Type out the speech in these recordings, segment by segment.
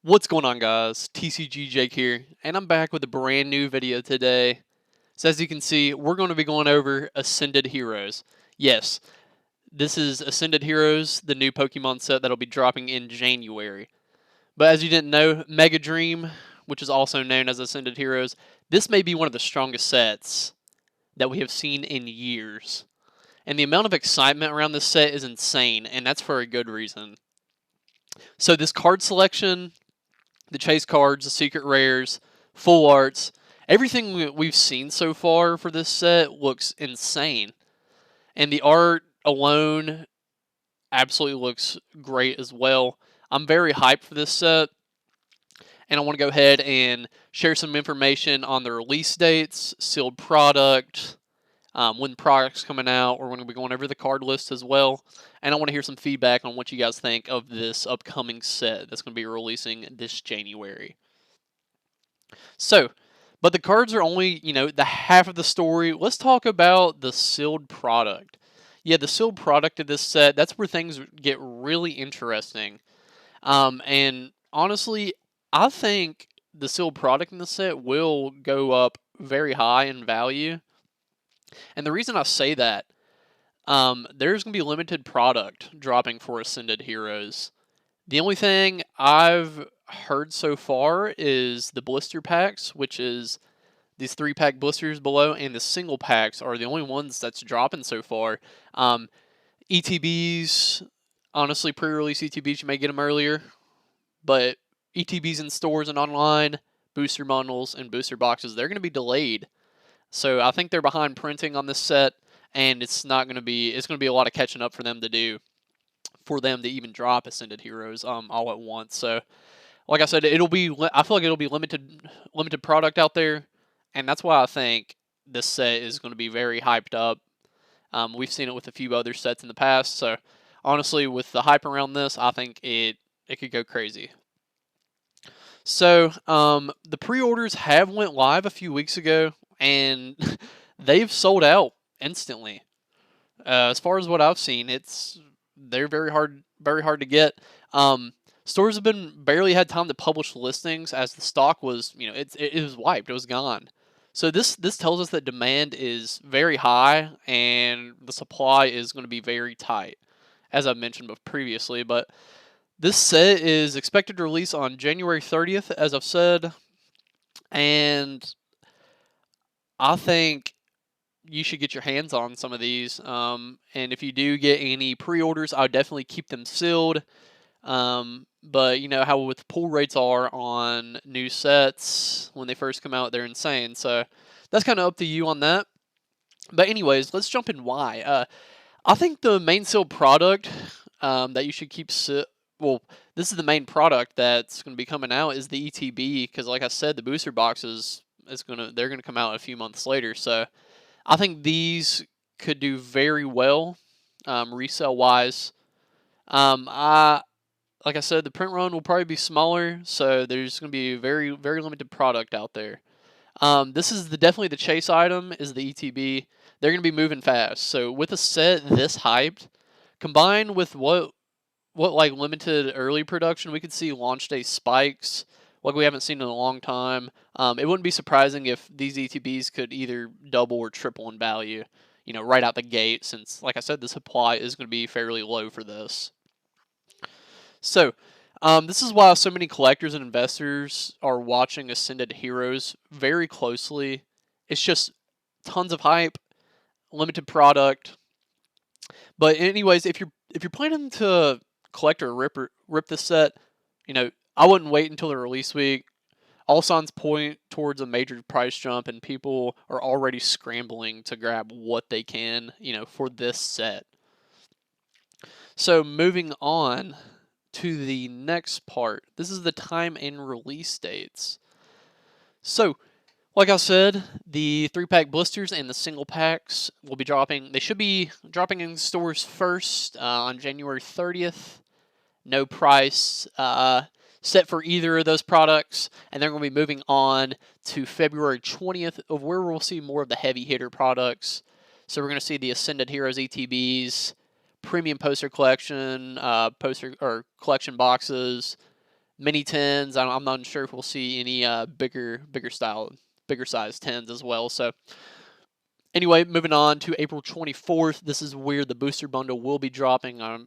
What's going on, guys? TCG Jake here, and I'm back with a brand new video today. So as you can see, we're going to be going over Ascended Heroes. Yes, this is Ascended Heroes, the new Pokemon set that'll be dropping in January. But as you didn't know, Mega Dream, which is also known as Ascended Heroes, this may be one of the strongest sets that we have seen in years. And the amount of excitement around this set is insane, and that's for a good reason. So this card selection, the chase cards, the secret rares, full arts, everything we've seen so far for this set looks insane. And the art alone absolutely looks great as well. I'm very hyped for this set, and I want to go ahead and share some information on the release dates, sealed product, when the product's coming out. We're going to be going over the card list as well, and I want to hear some feedback on what you guys think of this upcoming set that's going to be releasing this January. So, but the cards are only, the half of the story. Let's talk about the sealed product. Yeah, the sealed product of this set, that's where things get really interesting. And honestly, I think the sealed product in the set will go up very high in value. And the reason I say that, there's going to be limited product dropping for Ascended Heroes. The only thing I've heard so far is the blister packs, which is these 3-pack blisters below, and the single packs are the only ones that's dropping so far. ETBs, honestly, pre-release ETBs, you may get them earlier, but ETBs in stores and online, booster bundles and booster boxes, they're going to be delayed. So I think they're behind printing on this set, and it's going to be a lot of catching up for them to do, for them to even drop Ascended Heroes all at once. So, like I said, I feel like it'll be limited product out there, and that's why I think this set is going to be very hyped up. We've seen it with a few other sets in the past, so honestly, with the hype around this, I think it could go crazy. So, the pre-orders have went live a few weeks ago, and they've sold out instantly. As far as what I've seen, they're very hard to get. Stores have barely had time to publish listings, as the stock was, it was wiped, it was gone. So this tells us that demand is very high and the supply is going to be very tight, as I've mentioned previously. But this set is expected to release on January 30th, as I've said, and I think you should get your hands on some of these. And if you do get any pre-orders, I would definitely keep them sealed. But you know how with pull rates are on new sets when they first come out, they're insane. So that's kind of up to you on that. But anyways, let's jump in why. I think the main sealed product that you should keep well, this is the main product that's going to be coming out is the ETB, because like I said, the booster boxes they're gonna come out a few months later. So I think these could do very well resale wise. Like I said, the print run will probably be smaller, so there's going to be very limited product out there. This is definitely the chase item is the ETB. They're going to be moving fast. So with a set this hyped, combined with what like limited early production, we could see launch day spikes like we haven't seen in a long time. It wouldn't be surprising if these ETBs could either double or triple in value, right out the gate, since, like I said, the supply is going to be fairly low for this. So, this is why so many collectors and investors are watching Ascended Heroes very closely. It's just tons of hype, limited product. But anyways, if you're planning to collect or rip this set, I wouldn't wait until the release week. All signs point towards a major price jump, and people are already scrambling to grab what they can, for this set. So moving on to the next part. This is the time and release dates. So, like I said, the 3-pack blisters and the single packs will be dropping. They should be dropping in stores first on January 30th. No price set for either of those products, and they're going to be moving on to February 20th, of where we'll see more of the heavy hitter products. So we're going to see the Ascended Heroes ETBs, premium poster collection, collection boxes, mini tens. I'm not sure if we'll see any bigger size tens as well. So anyway, moving on to April 24th. This is where the booster bundle will be dropping. I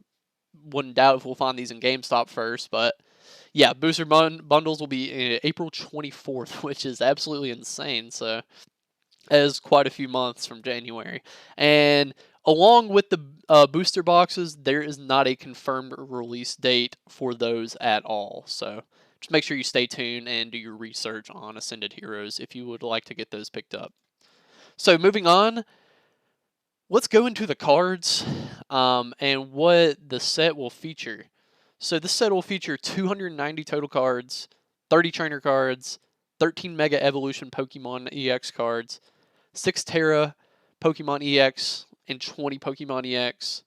wouldn't doubt if we'll find these in GameStop first, but yeah, bundles will be April 24th, which is absolutely insane. So as quite a few months from January. And along with the booster boxes, there is not a confirmed release date for those at all. So just make sure you stay tuned and do your research on Ascended Heroes if you would like to get those picked up. So moving on, let's go into the cards and what the set will feature. So this set will feature 290 total cards, 30 trainer cards, 13 Mega Evolution Pokemon EX cards, 6 Terra Pokemon EX, and 20 Pokemon EX,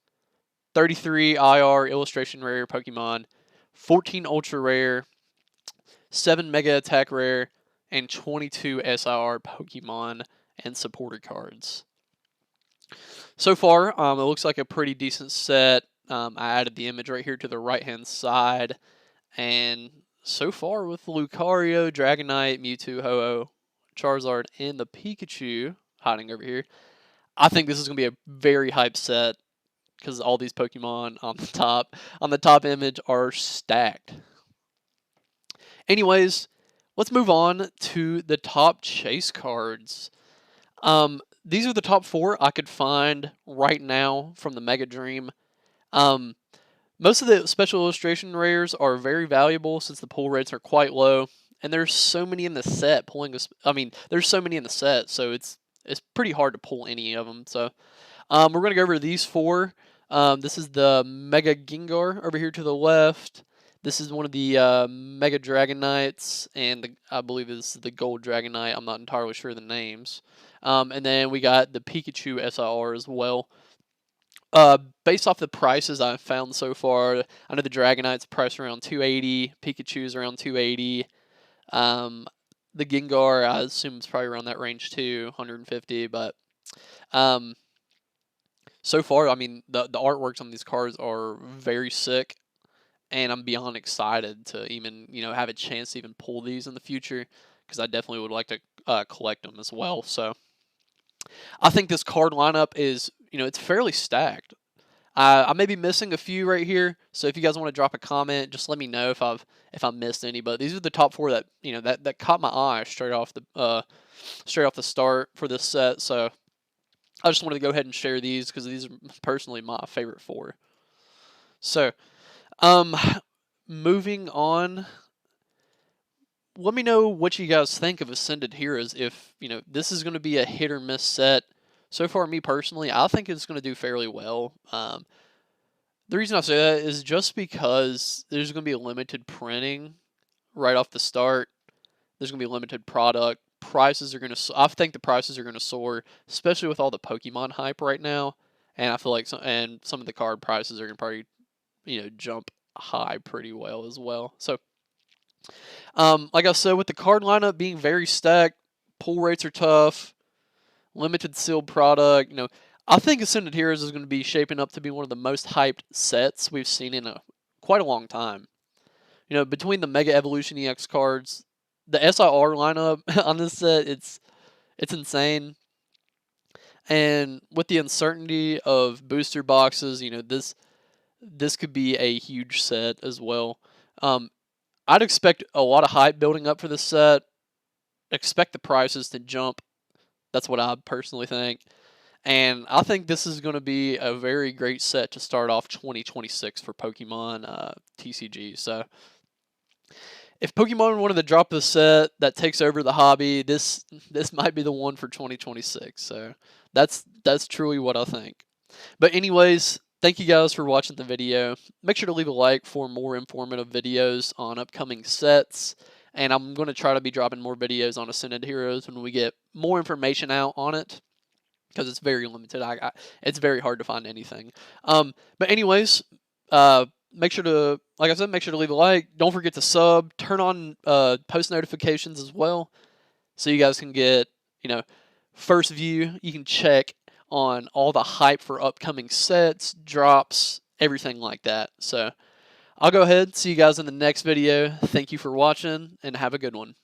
33 IR Illustration Rare Pokemon, 14 Ultra Rare, 7 Mega Attack Rare, and 22 SIR Pokemon and supporter cards. So far, it looks like a pretty decent set. I added the image right here to the right-hand side, and so far with Lucario, Dragonite, Mewtwo, Ho-Oh, Charizard, and the Pikachu hiding over here, I think this is going to be a very hype set because all these Pokemon on the top image are stacked. Anyways, let's move on to the top chase cards. These are the top 4 I could find right now from the Mega Dream. Most of the special illustration rares are very valuable since the pull rates are quite low, and there's so many in the set. There's so many in the set, so it's pretty hard to pull any of them. So, we're gonna go over these 4. This is the Mega Gengar over here to the left. This is one of the Mega Dragonites, and I believe this is the Gold Dragonite. I'm not entirely sure of the names. And then we got the Pikachu SIR as well. Based off the prices I've found so far, I know the Dragonite's priced around 280, Pikachu's around 280. The Gengar, I assume, is probably around that range too, 150. But so far, I mean, the artworks on these cards are very sick, and I'm beyond excited to even have a chance to even pull these in the future because I definitely would like to collect them as well. So I think this card lineup is it's fairly stacked. I may be missing a few right here, so if you guys want to drop a comment, just let me know if I missed any. But these are the top 4 that that caught my eye straight off the start for this set. So I just wanted to go ahead and share these because these are personally my favorite 4. So, moving on. Let me know what you guys think of Ascended Heroes. If this is going to be a hit or miss set. So far, me personally, I think it's going to do fairly well. The reason I say that is just because there's going to be a limited printing right off the start. There's going to be limited product. Prices are going to. I think the prices are going to soar, especially with all the Pokemon hype right now. And I feel like some of the card prices are going to probably jump high pretty well as well. So, like I said, with the card lineup being very stacked, pull rates are tough. Limited sealed product. I think Ascended Heroes is going to be shaping up to be one of the most hyped sets we've seen in quite a long time. Between the Mega Evolution EX cards, the SIR lineup on this set, it's insane. And with the uncertainty of booster boxes, this could be a huge set as well. I'd expect a lot of hype building up for this set. Expect the prices to jump. That's what I personally think. And I think this is going to be a very great set to start off 2026 for Pokemon TCG. So if Pokemon wanted to drop a set that takes over the hobby, this might be the one for 2026. So that's truly what I think. But anyways, thank you guys for watching the video. Make sure to leave a like for more informative videos on upcoming sets. And I'm going to try to be dropping more videos on Ascended Heroes when we get more information out on it, because it's very limited. It's very hard to find anything. But anyways, make sure to, like I said, make sure to leave a like. Don't forget to sub. Turn on post notifications as well, so you guys can get first view. You can check on all the hype for upcoming sets, drops, everything like that. So I'll go ahead. See you guys in the next video. Thank you for watching, and have a good one.